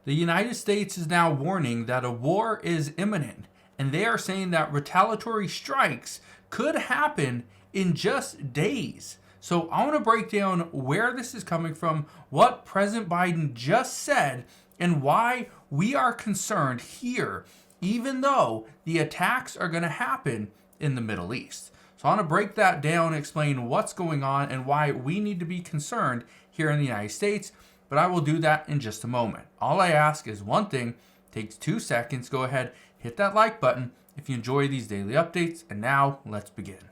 The United States is now warning that a war is imminent, and they are saying that retaliatory strikes could happen in just days. So I want to break down where this is coming from, what President Biden just said, and why we are concerned here, even though the attacks are going to happen in the Middle East. So I want to break that down, explain what's going on and why we need to be concerned here in the United States. But I will do that in just a moment. All I ask is one thing, takes 2 seconds. Go ahead, hit that like button if you enjoy these daily updates. And now let's begin.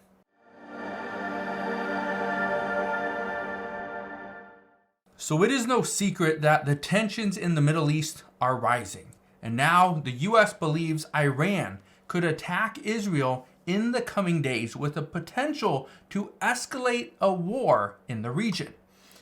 So it is no secret that the tensions in the Middle East are rising. And now the US believes Iran could attack Israel in the coming days with a potential to escalate a war in the region.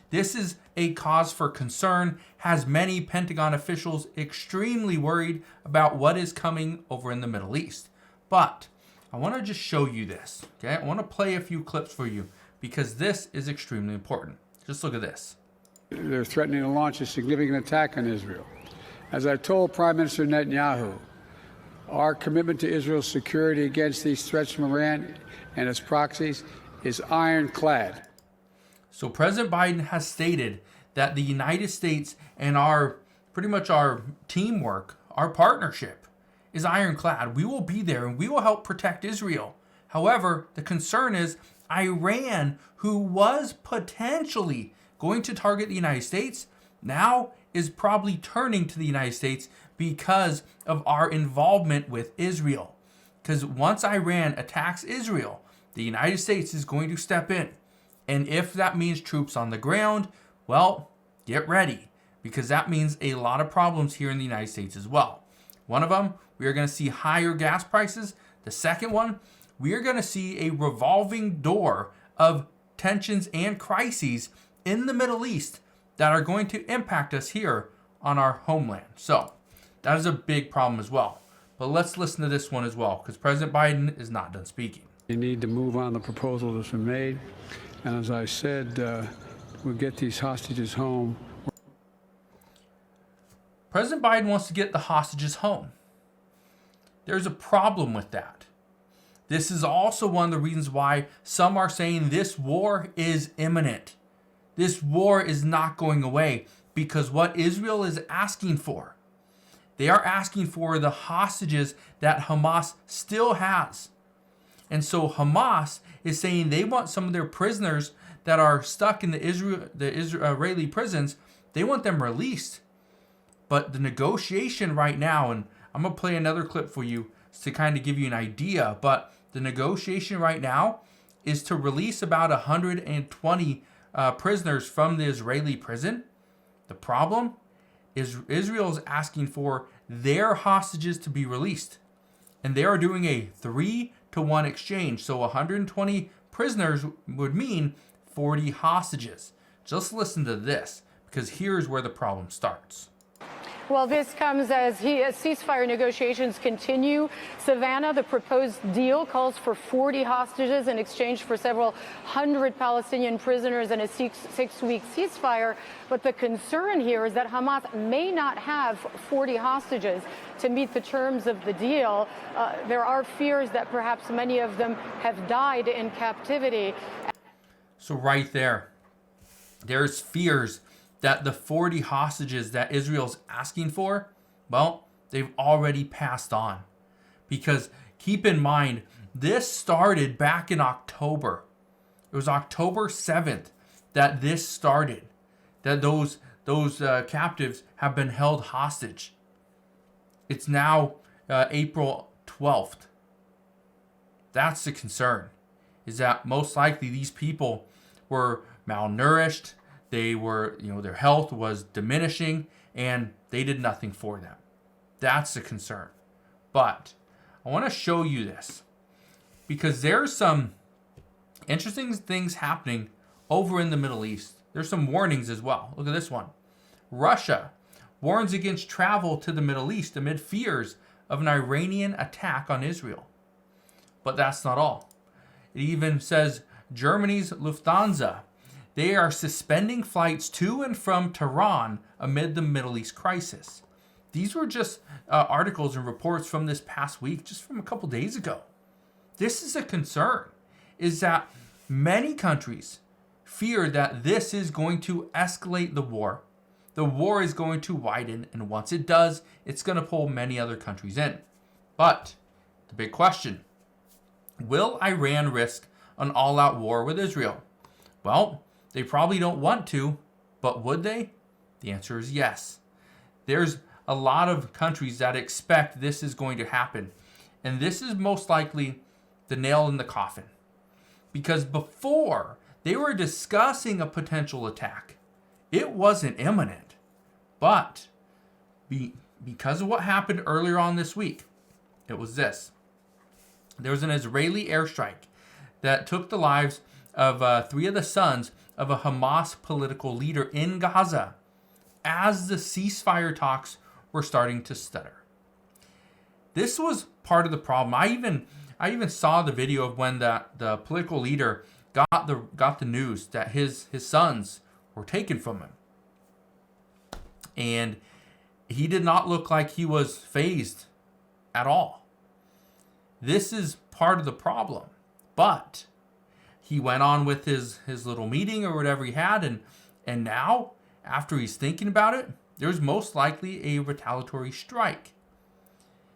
This is a cause for concern, has many Pentagon officials extremely worried about what is coming over in the Middle East. But I want to just show you this, okay? I want to play a few clips for you because this is extremely important. Just look at this. They're threatening to launch a significant attack on Israel. As I told Prime Minister Netanyahu, our commitment to Israel's security against these threats from Iran and its proxies is ironclad. So President Biden has stated that the United States and pretty much our teamwork, our partnership is ironclad. We will be there and we will help protect Israel. However, the concern is Iran, who was potentially going to target the United States, now is probably turning to the United States because of our involvement with Israel. Because once Iran attacks Israel, the United States is going to step in. And if that means troops on the ground, well, get ready, because that means a lot of problems here in the United States as well. One of them, we are going to see higher gas prices. The second one, we are going to see a revolving door of tensions and crises in the Middle East that are going to impact us here on our homeland. So that is a big problem as well. But let's listen to this one as well, because President Biden is not done speaking. You need to move on the proposal that's been made. And as I said, we'll get these hostages home. President Biden wants to get the hostages home. There's a problem with that. This is also one of the reasons why some are saying this war is imminent. This war is not going away because what Israel is asking for, they are asking for the hostages that Hamas still has. And so Hamas is saying they want some of their prisoners that are stuck in the Israeli prisons, they want them released. But the negotiation right now, and I'm going to play another clip for you to kind of give you an idea, but the negotiation right now is to release about 120 prisoners from the Israeli prison. The problem is Israel is asking for their hostages to be released. And they are doing a 3-to-1 exchange. So 120 prisoners would mean 40 hostages. Just listen to this, because here's where the problem starts. Well, this comes as ceasefire negotiations continue. Savannah, the proposed deal calls for 40 hostages in exchange for several hundred Palestinian prisoners and a six-week ceasefire. But the concern here is that Hamas may not have 40 hostages to meet the terms of the deal. There are fears that perhaps many of them have died in captivity. So right there's fears that the 40 hostages that Israel's asking for, well, they've already passed on. Because keep in mind, this started back in October. It was October 7th that this started, that those captives have been held hostage. It's now April 12th. That's the concern, is that most likely these people were malnourished. They were, their health was diminishing, and they did nothing for them. That's the concern. But I want to show you this because there's some interesting things happening over in the Middle East. There's some warnings as well. Look at this one. Russia warns against travel to the Middle East amid fears of an Iranian attack on Israel. But that's not all. It even says Germany's Lufthansa, they are suspending flights to and from Tehran amid the Middle East crisis. These were just articles and reports from this past week, just from a couple days ago. This is a concern, is that many countries fear that this is going to escalate the war. The war is going to widen, and once it does, it's going to pull many other countries in. But the big question, will Iran risk an all-out war with Israel? Well, they probably don't want to, but would they? The answer is yes. There's a lot of countries that expect this is going to happen, and this is most likely the nail in the coffin. Because before they were discussing a potential attack, it wasn't imminent. But because of what happened earlier on this week, it was this. There was an Israeli airstrike that took the lives of 3 of the sons of a Hamas political leader in Gaza as the ceasefire talks were starting to stutter. This was part of the problem. I even saw the video of when the political leader got the news that his sons were taken from him. And he did not look like he was fazed at all. This is part of the problem. But he went on with his little meeting or whatever he had, and now, after he's thinking about it, there's most likely a retaliatory strike.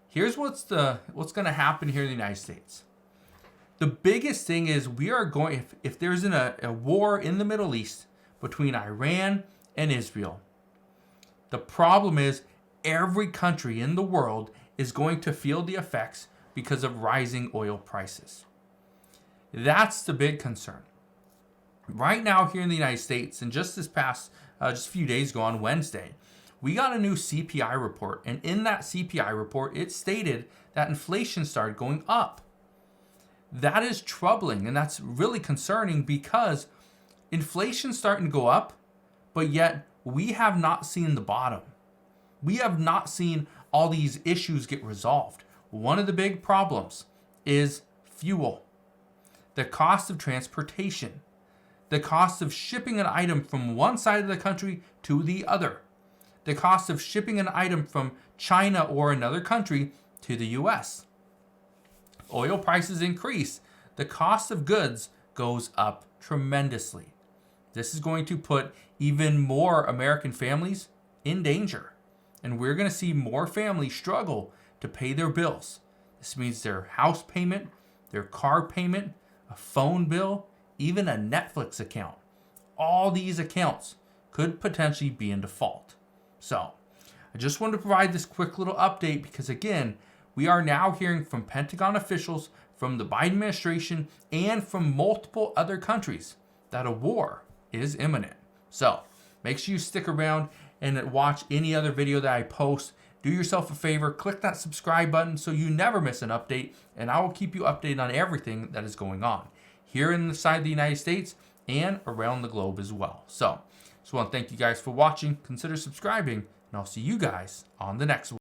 Here's what's going to happen here in the United States. The biggest thing is we are going, if there's a war in the Middle East between Iran and Israel, the problem is every country in the world is going to feel the effects because of rising oil prices. That's the big concern. Right now here in the United States, and just this past, just a few days ago on Wednesday, we got a new CPI report. And in that CPI report, it stated that inflation started going up. That is troubling, and that's really concerning because inflation's starting to go up, but yet we have not seen the bottom. We have not seen all these issues get resolved. One of the big problems is fuel, the cost of transportation, the cost of shipping an item from one side of the country to the other, the cost of shipping an item from China or another country to the US. Oil prices increase, the cost of goods goes up tremendously. This is going to put even more American families in danger. And we're going to see more families struggle to pay their bills. This means their house payment, their car payment, a phone bill, even a Netflix account. All these accounts could potentially be in default. So, I just wanted to provide this quick little update because, again, we are now hearing from Pentagon officials, from the Biden administration, and from multiple other countries that a war is imminent. So, make sure you stick around and watch any other video that I post. Do yourself a favor, click that subscribe button so you never miss an update, and I will keep you updated on everything that is going on here in the side of the United States and around the globe as well. So, just want to thank you guys for watching. Consider subscribing, and I'll see you guys on the next one.